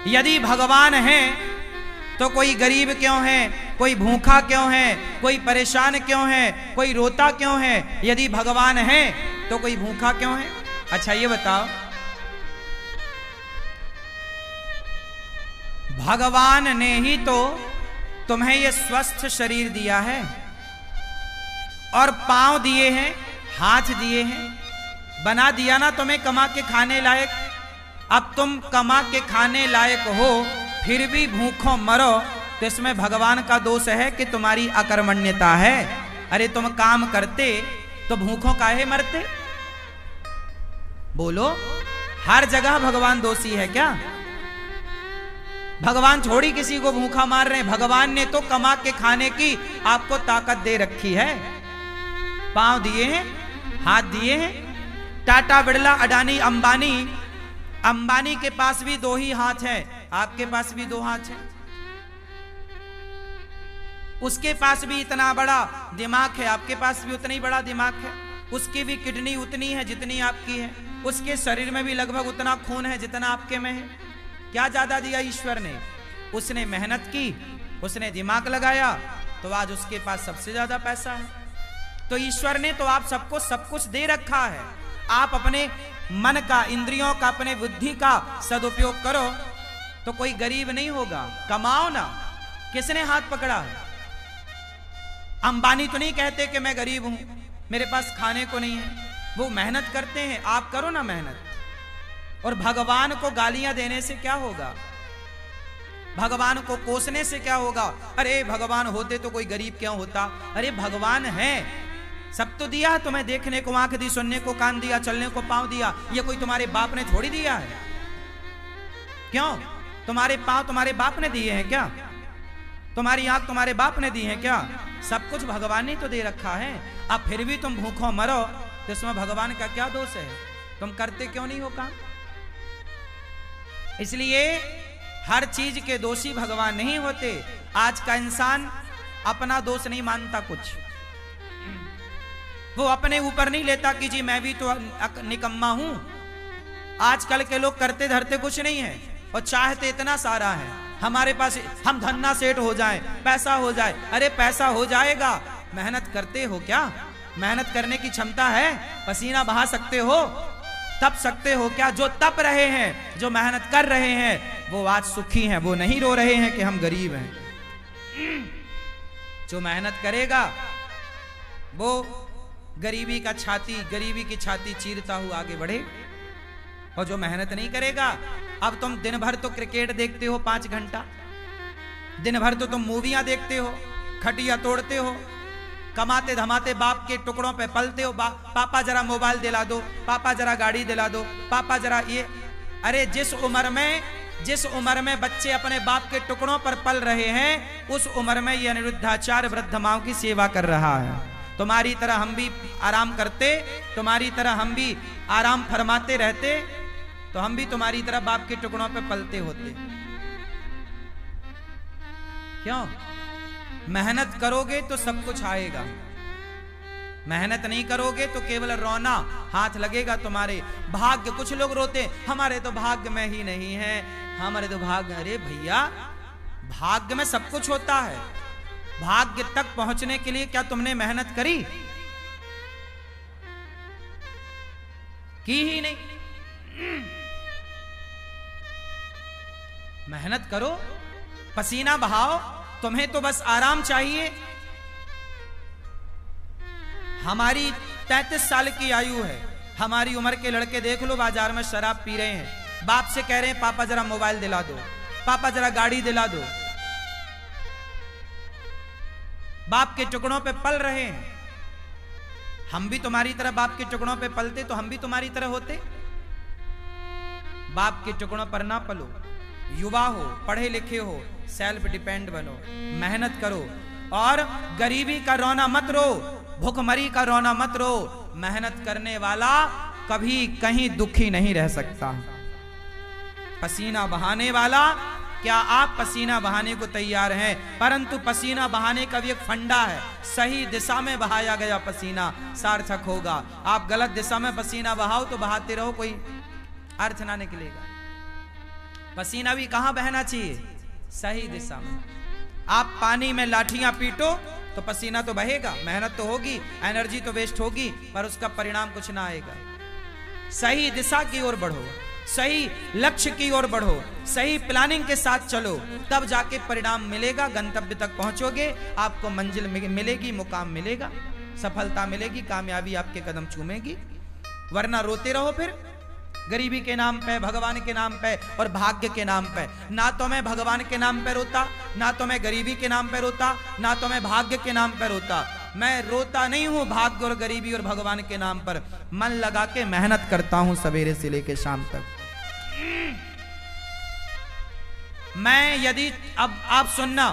यदि भगवान है तो कोई गरीब क्यों है, कोई भूखा क्यों है, कोई परेशान क्यों है, कोई रोता क्यों है? यदि भगवान है तो कोई भूखा क्यों है? अच्छा ये बताओ, भगवान ने ही तो तुम्हें ये स्वस्थ शरीर दिया है और पांव दिए हैं, हाथ दिए हैं, बना दिया ना तुम्हें कमा के खाने लायक। अब तुम कमा के खाने लायक हो फिर भी भूखों मरो तो इसमें भगवान का दोष है कि तुम्हारी अकर्मण्यता है। अरे तुम काम करते तो भूखों काहे मरते? बोलो, हर जगह भगवान दोषी है क्या? भगवान थोड़ी किसी को भूखा मार रहे हैं। भगवान ने तो कमा के खाने की आपको ताकत दे रखी है। पांव दिए हैं, हाथ दिए हैं। टाटा, बिड़ला, अडानी, अंबानी, अंबानी के पास भी दो ही हाथ है, आपके पास भी दो हाथ है। उसके पास भी इतना बड़ा दिमाग है, आपके पास भी उतना ही बड़ा दिमाग है। उसकी भी किडनी उतनी है जितनी आपकी है। उसके शरीर में भी लगभग उतना खून है जितना आपके में है। क्या ज्यादा दिया ईश्वर ने? उसने मेहनत की, उसने दिमाग लगाया, तो आज उसके पास सबसे ज्यादा पैसा है। तो ईश्वर ने तो आप सबको सब कुछ दे रखा है। आप अपने मन का, इंद्रियों का, अपने बुद्धि का सदुपयोग करो तो कोई गरीब नहीं होगा। कमाओ ना। किसने हाथ पकड़ा है? अंबानी तो नहीं कहते कि मैं गरीब हूं, मेरे पास खाने को नहीं है। वो मेहनत करते हैं, आप करो ना मेहनत। और भगवान को गालियां देने से क्या होगा? भगवान को कोसने से क्या होगा? अरे भगवान होते तो कोई गरीब क्यों होता? अरे भगवान है, सब तो दिया है तुम्हें। देखने को आंख दी, सुनने को कान दिया, चलने को पांव दिया। ये कोई तुम्हारे बाप ने थोड़ी दिया है। क्यों? तुम्हारे पांव तुम्हारे बाप ने दिए हैं क्या? तुम्हारी आंख तुम्हारे बाप ने दी है क्या? सब कुछ भगवान ने तो दे रखा है। अब फिर भी तुम भूखों मरो तो इसमें भगवान का क्या दोष है? तुम करते क्यों नहीं हो काम? इसलिए हर चीज के दोषी भगवान नहीं होते। आज का इंसान अपना दोष नहीं मानता कुछ। वो अपने ऊपर नहीं लेता कि जी मैं भी तो निकम्मा हूं। आजकल के लोग करते धरते कुछ नहीं है और चाहते इतना सारा है हमारे पास, हम धन्ना सेठ हो जाएं, पैसा हो जाए। अरे पैसा हो जाएगा, मेहनत करते हो क्या? मेहनत करने की क्षमता है? पसीना बहा सकते हो? तप सकते हो क्या? जो तप रहे हैं, जो मेहनत कर रहे हैं, वो आज सुखी हैं। वो नहीं रो रहे हैं कि हम गरीब हैं। जो मेहनत करेगा वो गरीबी की छाती चीरता हुआ आगे बढ़े। और जो मेहनत नहीं करेगा, अब तुम दिन भर तो क्रिकेट देखते हो 5 घंटा, दिन भर तो तुम मूवियां देखते हो, खटिया तोड़ते हो, कमाते धमाते बाप के टुकड़ों पे पलते हो। पापा जरा मोबाइल दिला दो, पापा जरा गाड़ी दिला दो, पापा जरा ये। अरे जिस उम्र में बच्चे अपने बाप के टुकड़ों पर पल रहे हैं, उस उम्र में ये अनिरुद्धाचार्य वृद्ध माओं की सेवा कर रहा है। तुम्हारी तरह हम भी आराम करते, तुम्हारी तरह हम भी आराम फरमाते रहते, तो हम भी तुम्हारी तरह बाप के टुकड़ों पे पलते होते। क्यों? मेहनत करोगे तो सब कुछ आएगा, मेहनत नहीं करोगे तो केवल रोना हाथ लगेगा तुम्हारे। भाग्य, कुछ लोग रोते हमारे तो भाग्य में ही नहीं है, हमारे तो भाग्य। अरे भैया, भाग्य में सब कुछ होता है। भाग्य तक पहुंचने के लिए क्या तुमने मेहनत करी? की ही नहीं। मेहनत करो, पसीना बहाओ। तुम्हें तो बस आराम चाहिए। हमारी 33 साल की आयु है। हमारी उम्र के लड़के देख लो, बाजार में शराब पी रहे हैं, बाप से कह रहे हैं पापा जरा मोबाइल दिला दो, पापा जरा गाड़ी दिला दो। बाप के टुकड़ों पे पल रहे हैं। हम भी तुम्हारी तरह बाप के टुकड़ों पे पलते तो हम भी तुम्हारी तरह होते। बाप के टुकड़ों पर ना पलो। युवा हो, पढ़े लिखे हो, सेल्फ डिपेंड बनो, मेहनत करो। और गरीबी का रोना मत रो, भूखमरी का रोना मत रो। मेहनत करने वाला कभी कहीं दुखी नहीं रह सकता। पसीना बहाने वाला, क्या आप पसीना बहाने को तैयार हैं? परंतु पसीना बहाने का भी एक फंडा है। सही दिशा में बहाया गया पसीना सार्थक होगा। आप गलत दिशा में पसीना बहाओ तो बहाते रहो, कोई अर्थ ना निकलेगा। पसीना भी कहां बहना चाहिए? सही दिशा में। आप पानी में लाठियां पीटो तो पसीना तो बहेगा, मेहनत तो होगी, एनर्जी तो वेस्ट होगी, पर उसका परिणाम कुछ ना आएगा। सही दिशा की ओर बढ़ो, सही लक्ष्य की ओर बढ़ो, सही प्लानिंग के साथ चलो, तब जाके परिणाम मिलेगा, गंतव्य तक पहुंचोगे, आपको मंजिल मिलेगी, मुकाम मिलेगा, सफलता मिलेगी, कामयाबी आपके कदम चूमेगी। वरना रोते रहो फिर गरीबी के नाम पे, भगवान के नाम पे और भाग्य के नाम पे। ना तो मैं भगवान के नाम पे रोता, ना तो मैं गरीबी के नाम पे रोता, ना तो मैं भाग्य के नाम पे रोता। मैं रोता नहीं हूं भाग्य और गरीबी और भगवान के नाम पर, मन लगा के मेहनत करता हूं सवेरे से लेके शाम तक। मैं यदि अब आप सुनना,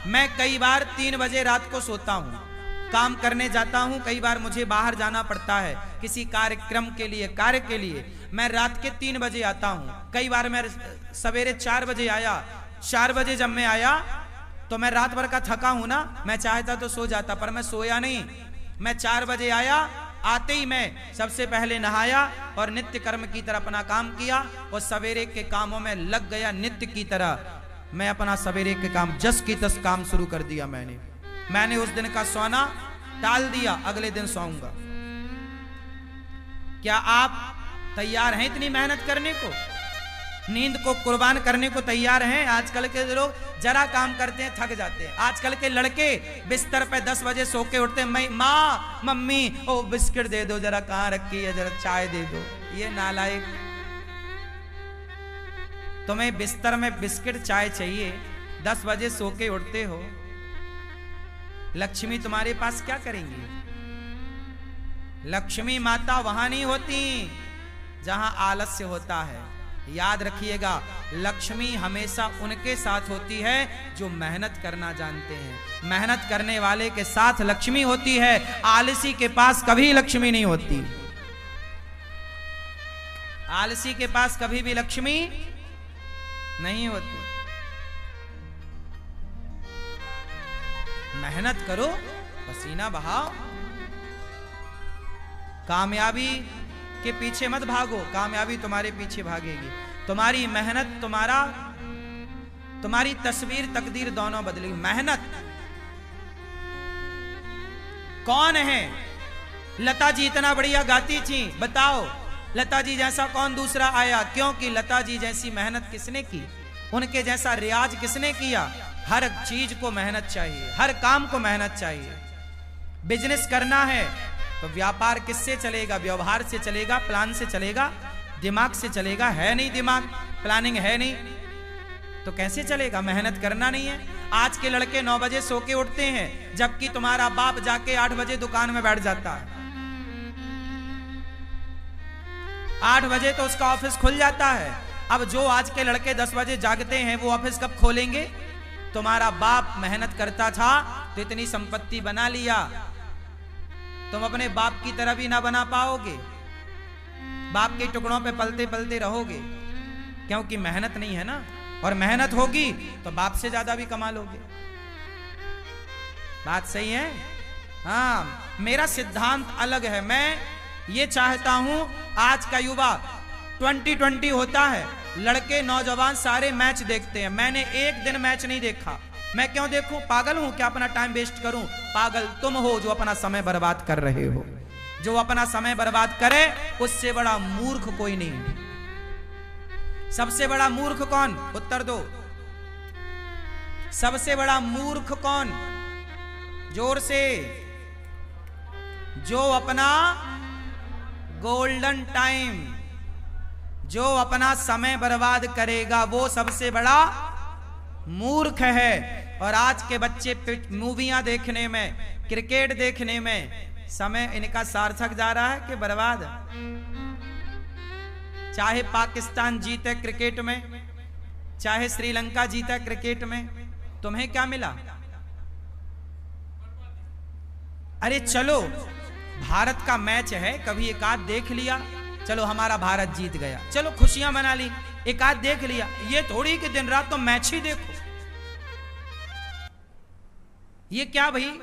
मैं कई बार 3 बजे रात को सोता हूं, काम करने जाता हूं, कई बार मुझे बाहर जाना पड़ता है किसी कार्यक्रम के लिए, कार्य के लिए, मैं रात के 3 बजे आता हूं। कई बार मैं सवेरे 4 बजे आया। 4 बजे जब मैं आया तो मैं रात भर का थका हूं ना, मैं चाहता तो सो जाता, पर मैं सोया नहीं। मैं 4 बजे आया, आते ही मैं सबसे पहले नहाया और नित्य कर्म की तरह अपना काम किया और सवेरे के कामों में लग गया। नित्य की तरह मैं अपना सवेरे के काम जस की तस काम शुरू कर दिया। मैंने उस दिन का सोना टाल दिया, अगले दिन सोऊंगा। क्या आप तैयार हैं इतनी मेहनत करने को, नींद को कुर्बान करने को तैयार हैं? आजकल के लोग जरा काम करते हैं थक जाते हैं। आजकल के लड़के बिस्तर पे 10 बजे सो के उठते हैं, माँ मम्मी ओ बिस्किट दे दो, जरा कहाँ रखी है, जरा चाय दे दो। ये नालायक, तुम्हें बिस्तर में बिस्किट चाय चाहिए, 10 बजे सो के उठते हो। लक्ष्मी तुम्हारे पास क्या करेंगी? लक्ष्मी माता वहां नहीं होती जहां आलस्य होता है। याद रखिएगा, लक्ष्मी हमेशा उनके साथ होती है जो मेहनत करना जानते हैं। मेहनत करने वाले के साथ लक्ष्मी होती है, आलसी के पास कभी लक्ष्मी नहीं होती। आलसी के पास कभी भी लक्ष्मी नहीं होती। मेहनत करो, पसीना बहाओ, कामयाबी के पीछे मत भागो, कामयाबी तुम्हारे पीछे भागेगी। तुम्हारी मेहनत तुम्हारी तस्वीर तकदीर दोनों बदलेगी। मेहनत कौन है? लता जी इतना बढ़िया गाती थी, बताओ लता जी जैसा कौन दूसरा आया? क्योंकि लता जी जैसी मेहनत किसने की, उनके जैसा रियाज किसने किया? हर चीज को मेहनत चाहिए, हर काम को मेहनत चाहिए। बिजनेस करना है तो व्यापार किससे चलेगा? व्यवहार से चलेगा, प्लान से चलेगा, दिमाग से चलेगा। है नहीं दिमाग, प्लानिंग है नहीं, तो कैसे चलेगा? मेहनत करना नहीं है। आज के लड़के 9 बजे सो के उठते हैं, जबकि तुम्हारा बाप जाके 8 बजे दुकान में बैठ जाता है। 8 बजे तो उसका ऑफिस खुल जाता है। अब जो आज के लड़के 10 बजे जागते हैं, वो ऑफिस कब खोलेंगे? तुम्हारा बाप मेहनत करता था तो इतनी संपत्ति बना लिया, तुम अपने बाप की तरह भी ना बना पाओगे। बाप के टुकड़ों पे पलते पलते रहोगे, क्योंकि मेहनत नहीं है ना। और मेहनत होगी तो बाप से ज्यादा भी कमा लोगे। बात सही है? हाँ, मेरा सिद्धांत अलग है। मैं ये चाहता हूं आज का युवा 2020 होता है, लड़के नौजवान सारे मैच देखते हैं। मैंने एक दिन मैच नहीं देखा। मैं क्यों देखूं? पागल हूं क्या अपना टाइम वेस्ट करूं? पागल तुम हो जो अपना समय बर्बाद कर रहे हो। जो अपना समय बर्बाद करे उससे बड़ा मूर्ख कोई नहीं। सबसे बड़ा मूर्ख कौन? उत्तर दो। सबसे बड़ा मूर्ख कौन? जोर से। जो अपना गोल्डन टाइम, जो अपना समय बर्बाद करेगा, वो सबसे बड़ा मूर्ख है। और आज के बच्चे मूवियां देखने में, क्रिकेट देखने में समय इनका सार्थक जा रहा है कि बर्बाद? चाहे पाकिस्तान जीते क्रिकेट में, चाहे श्रीलंका जीता क्रिकेट में, तुम्हें क्या मिला? अरे चलो, भारत का मैच है, कभी एक आध देख लिया, चलो हमारा भारत जीत गया, चलो खुशियां मना ली, एक आध देख लिया। ये थोड़ी कि दिन रात तो मैच ही देखो। ये क्या भाई?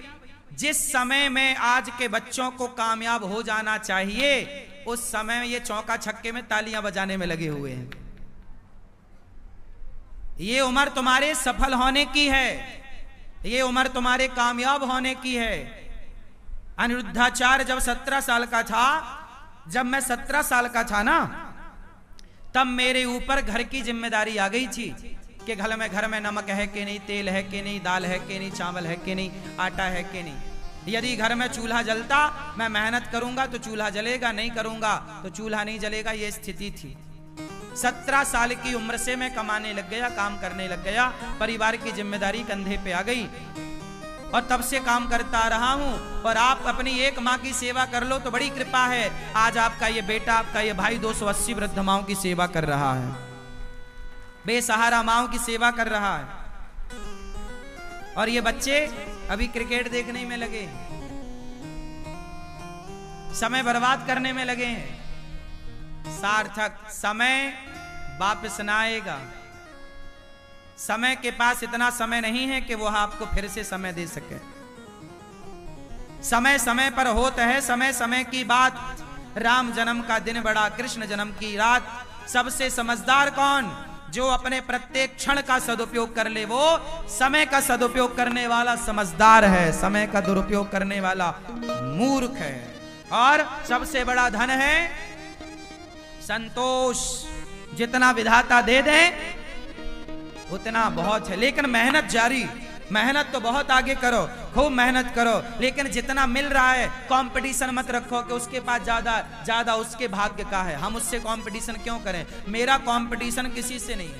जिस समय में आज के बच्चों को कामयाब हो जाना चाहिए, उस समय ये चौका छक्के में तालियां बजाने में लगे हुए हैं। ये उम्र तुम्हारे सफल होने की है, ये उम्र तुम्हारे कामयाब होने की है। अनिरुद्धाचार्य जब 17 साल का था, जब मैं 17 साल का था ना, तब मेरे ऊपर घर की जिम्मेदारी आ गई थी कि घर में नमक है कि नहीं, तेल है कि नहीं, दाल है कि नहीं, चावल है कि नहीं, आटा है कि नहीं। यदि घर में चूल्हा जलता, मैं मेहनत करूंगा तो चूल्हा जलेगा, नहीं करूंगा तो चूल्हा नहीं जलेगा, ये स्थिति थी। 17 साल की उम्र से मैं कमाने लग गया, काम करने लग गया, परिवार की जिम्मेदारी कंधे पे आ गई और तब से काम करता रहा हूं। और आप अपनी एक माँ की सेवा कर लो तो बड़ी कृपा है। आज आपका ये बेटा, आपका ये भाई 280 वृद्ध माओं की सेवा कर रहा है, बेसहारा माओं की सेवा कर रहा है। और ये बच्चे अभी क्रिकेट देखने में लगे, समय बर्बाद करने में लगे हैं। सार्थक समय वापस ना आएगा। समय के पास इतना समय नहीं है कि वो आपको फिर से समय दे सके। समय समय पर होता है, समय समय की बात। राम जन्म का दिन बड़ा, कृष्ण जन्म की रात। सबसे समझदार कौन? जो अपने प्रत्येक क्षण का सदुपयोग कर ले, वो समय का सदुपयोग करने वाला समझदार है। समय का दुरुपयोग करने वाला मूर्ख है। और सबसे बड़ा धन है संतोष। जितना विधाता दे दे उतना बहुत है, लेकिन मेहनत जारी। मेहनत तो बहुत आगे करो, खूब मेहनत करो, लेकिन जितना मिल रहा है कंपटीशन मत रखो कि उसके पास ज्यादा उसके भाग्य का है, हम उससे कंपटीशन क्यों करें। मेरा कंपटीशन किसी से नहीं है।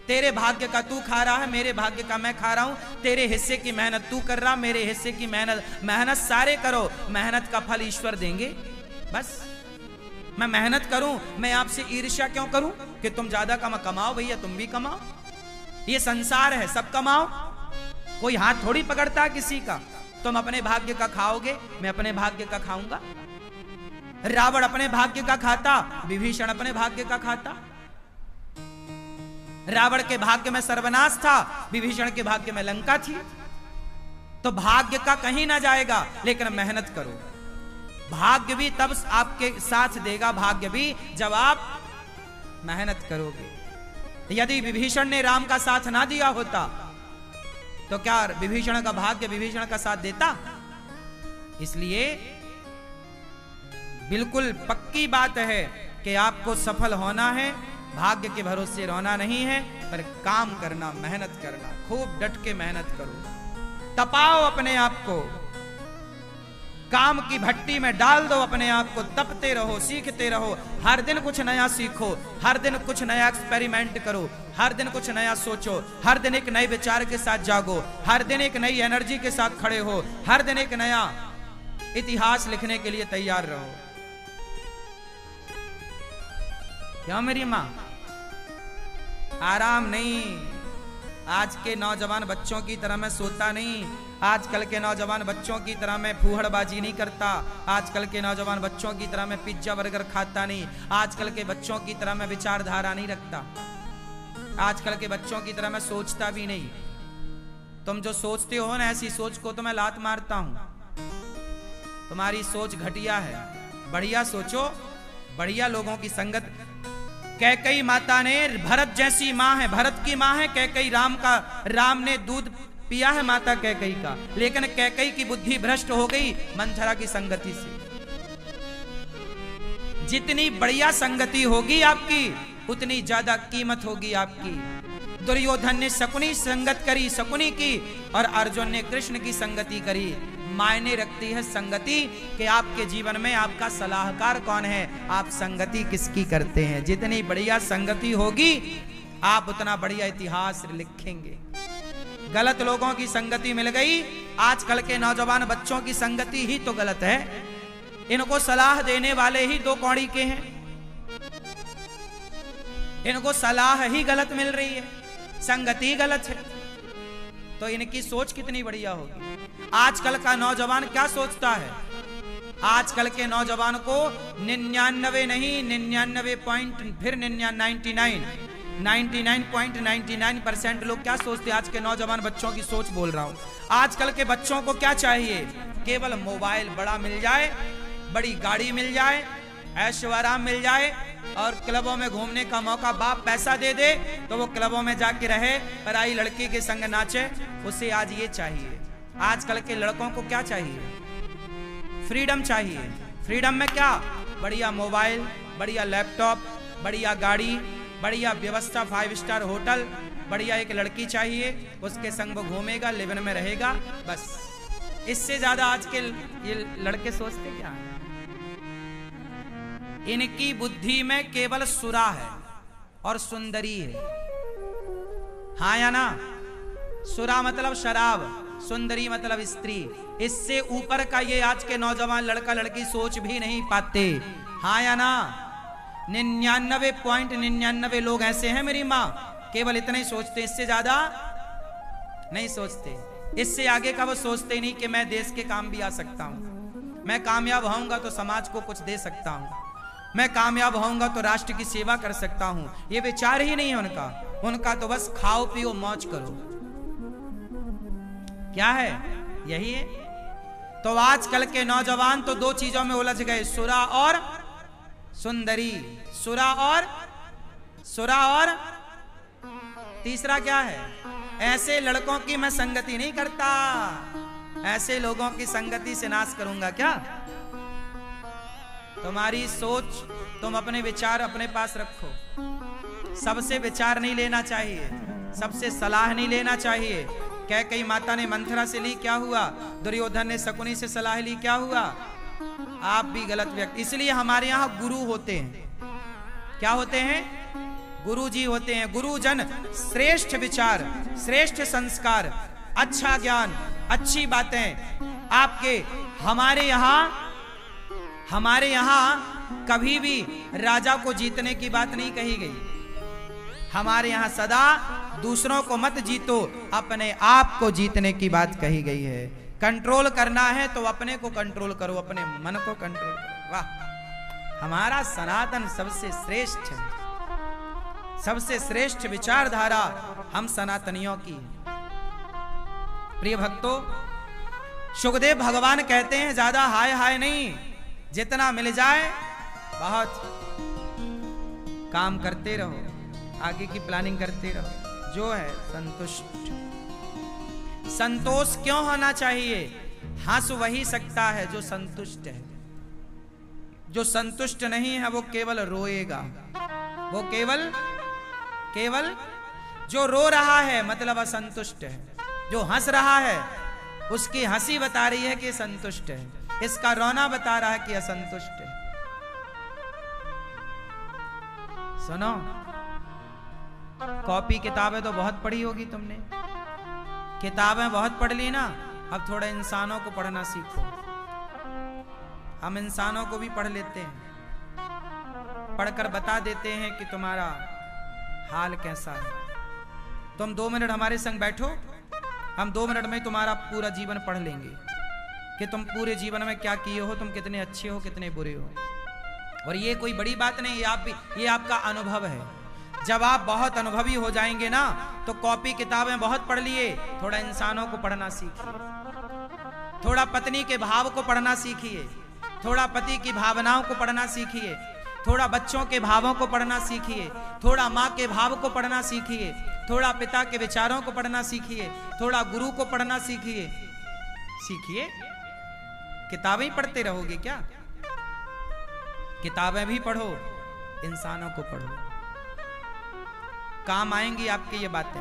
तेरे भाग्य का तू खा रहा है, मेरे भाग्य का मैं खा रहा हूं। तेरे हिस्से की मेहनत तू कर रहा, मेरे हिस्से की मेहनत सारे करो। मेहनत का फल ईश्वर देंगे। बस मैं मेहनत करूं, मैं आपसे ईर्ष्या क्यों करूं कि तुम ज्यादा कमाओ। भैया तुम भी कमाओ, ये संसार है, सब कमाओ। कोई हाथ थोड़ी पकड़ता किसी का। तुम अपने भाग्य का खाओगे, मैं अपने भाग्य का खाऊंगा। रावण अपने भाग्य का खाता, विभीषण अपने भाग्य का खाता। रावण के भाग्य में सर्वनाश था, विभीषण के भाग्य में लंका थी। तो भाग्य का कहीं ना जाएगा, लेकिन मेहनत करो। भाग्य भी तब आपके साथ देगा, भाग्य भी जब आप मेहनत करोगे। यदि विभीषण ने राम का साथ ना दिया होता तो क्या विभीषण का भाग्य विभीषण का साथ देता? इसलिए बिल्कुल पक्की बात है कि आपको सफल होना है, भाग्य के भरोसे रहना नहीं है, पर काम करना, मेहनत करना, खूब डट के मेहनत करो। तपाओ अपने आप को, काम की भट्टी में डाल दो अपने आप को, तपते रहो, सीखते रहो। हर दिन कुछ नया सीखो, हर दिन कुछ नया एक्सपेरिमेंट करो, हर दिन कुछ नया सोचो, हर दिन एक नए विचार के साथ जागो, हर दिन एक नई एनर्जी के साथ खड़े हो, हर दिन एक नया इतिहास लिखने के लिए तैयार रहो। क्यों मेरी मां? आराम नहीं। आज के नौजवान बच्चों की तरह मैं सोता नहीं, आजकल के नौजवान बच्चों की तरह मैं फूहड़बाजी नहीं करता, आजकल के नौजवान बच्चों की तरह मैं पिज्जा बर्गर खाता नहीं, आजकल के बच्चों की तरह मैं विचारधारा नहीं रखता, आजकल के बच्चों की तरह मैं सोचता भी नहीं। तुम जो सोचते हो ना, ऐसी सोच को तो मैं लात मारता हूं। तुम्हारी सोच घटिया है, बढ़िया सोचो, बढ़िया लोगों की संगत। कैकई माता ने, भरत जैसी माँ है, भरत की माँ है कैकई, राम ने दूध पिया है माता कैकई का, लेकिन कैकई की बुद्धि भ्रष्ट हो गई मंथरा की संगति से। जितनी बढ़िया संगति होगी आपकी, उतनी ज्यादा कीमत होगी आपकी। दुर्योधन ने शकुनी संगत करी, शकुनी की, और अर्जुन ने कृष्ण की संगति करी। मायने रखती है संगति कि आपके जीवन में आपका सलाहकार कौन है, आप संगति किसकी करते हैं। जितनी बढ़िया संगति होगी, आप उतना बढ़िया इतिहास लिखेंगे। गलत लोगों की संगति मिल गई, आजकल के नौजवान बच्चों की संगति ही तो गलत है। इनको सलाह देने वाले ही दो कौड़ी के हैं, इनको सलाह ही गलत मिल रही है, संगति गलत है, तो इनकी सोच कितनी बढ़िया होगी। आजकल का नौजवान क्या सोचता है? आजकल के नौजवान को 99 नहीं, 99 पॉइंट, फिर 99.99% लोग क्या सोचते हैं? आज के नौजवान बच्चों की सोच बोल रहा हूं। आजकल के बच्चों को क्या चाहिए? केवल मोबाइल बड़ा मिल जाए, बड़ी गाड़ी मिल जाए, ऐशो आराम मिल जाए, और क्लबों में घूमने का मौका, बाप पैसा दे दे तो वो क्लबों में जाके रहे, पराई लड़की के संग नाचे। उसे आज ये चाहिए। आजकल के लड़कों को क्या चाहिए? फ्रीडम चाहिए। फ्रीडम में क्या? बढ़िया मोबाइल, बढ़िया लैपटॉप, बढ़िया गाड़ी, बढ़िया व्यवस्था, 5 स्टार होटल, बढ़िया एक लड़की चाहिए, उसके संग वो घूमेगा, लिव इन में रहेगा, बस। इससे ज्यादा आज के ये लड़के सोचते क्या है? इनकी बुद्धि में केवल सुरा है और सुंदरी है। हाँ या ना? सुरा मतलब शराब, सुंदरी मतलब स्त्री। इससे ऊपर का ये आज के नौजवान लड़का लड़की सोच भी नहीं पाते। हाँ या ना? 99.99 लोग ऐसे हैं मेरी माँ, केवल इतना ही सोचते, इससे ज्यादा नहीं सोचते। इससे आगे का वो सोचते नहीं कि मैं देश के काम भी आ सकता हूं, मैं कामयाब होऊंगा तो समाज को कुछ दे सकता हूं, मैं कामयाब होऊंगा तो राष्ट्र की सेवा कर सकता हूं। ये विचार ही नहीं है उनका। उनका तो बस खाओ पियो मौज करो। क्या है? यही है। तो आजकल के नौजवान तो 2 चीजों में उलझ गए, सुरा और सुंदरी। सुरा और तीसरा क्या है? ऐसे लड़कों की मैं संगति नहीं करता, ऐसे लोगों की संगति से नाश करूंगा क्या? तुम्हारी सोच, तुम अपने विचार अपने पास रखो। सबसे विचार नहीं लेना चाहिए, सबसे सलाह नहीं लेना चाहिए। कैकेयी माता ने मंथरा से ली, क्या हुआ? दुर्योधन ने शकुनी से सलाह ली, क्या हुआ? आप भी गलत व्यक्ति। इसलिए हमारे यहाँ गुरु होते हैं। क्या होते हैं? गुरु जी होते हैं। गुरुजन श्रेष्ठ विचार, श्रेष्ठ संस्कार, अच्छा ज्ञान, अच्छी बातें आपके। हमारे यहाँ कभी भी राजा को जीतने की बात नहीं कही गई। हमारे यहाँ सदा दूसरों को मत जीतो, अपने आप को जीतने की बात कही गई है। कंट्रोल करना है तो अपने को कंट्रोल करो, अपने मन को कंट्रोल करो। वाह, हमारा सनातन सबसे श्रेष्ठ है, सबसे श्रेष्ठ विचारधारा हम सनातनियों की। प्रिय भक्तों, सुखदेव भगवान कहते हैं ज्यादा हाय हाय नहीं, जितना मिल जाए बहुत। काम करते रहो, आगे की प्लानिंग करते रहो, जो है संतुष्ट। संतोष क्यों होना चाहिए? हंस वही सकता है जो संतुष्ट है। जो संतुष्ट नहीं है वो केवल रोएगा। वो केवल जो रो रहा है मतलब असंतुष्ट है। जो हंस रहा है उसकी हंसी बता रही है कि संतुष्ट है, इसका रोना बता रहा है कि असंतुष्ट है। सुनो, कॉपी किताबें तो बहुत पढ़ी होगी तुमने, किताबें बहुत पढ़ ली ना, अब थोड़ा इंसानों को पढ़ना सीखो। हम इंसानों को भी पढ़ लेते हैं, पढ़कर बता देते हैं कि तुम्हारा हाल कैसा है। तुम 2 मिनट हमारे संग बैठो, हम 2 मिनट में तुम्हारा पूरा जीवन पढ़ लेंगे कि तुम पूरे जीवन में क्या किए हो, तुम कितने अच्छे हो, कितने बुरे हो। और ये कोई बड़ी बात नहीं, ये आपका अनुभव है। जब आप बहुत अनुभवी हो जाएंगे ना, तो कॉपी किताबें बहुत पढ़ लिए, थोड़ा इंसानों को पढ़ना सीखिए, थोड़ा पत्नी के भाव को पढ़ना सीखिए, थोड़ा पति की भावनाओं को पढ़ना सीखिए, थोड़ा बच्चों के भावों को पढ़ना सीखिए, थोड़ा माँ के भाव को पढ़ना सीखिए, थोड़ा पिता के विचारों को पढ़ना सीखिए, थोड़ा गुरु को पढ़ना सीखिए। किताबें पढ़ते रहोगे क्या? किताबें भी पढ़ो, इंसानों को पढ़ो, काम आएंगी आपकी ये बातें।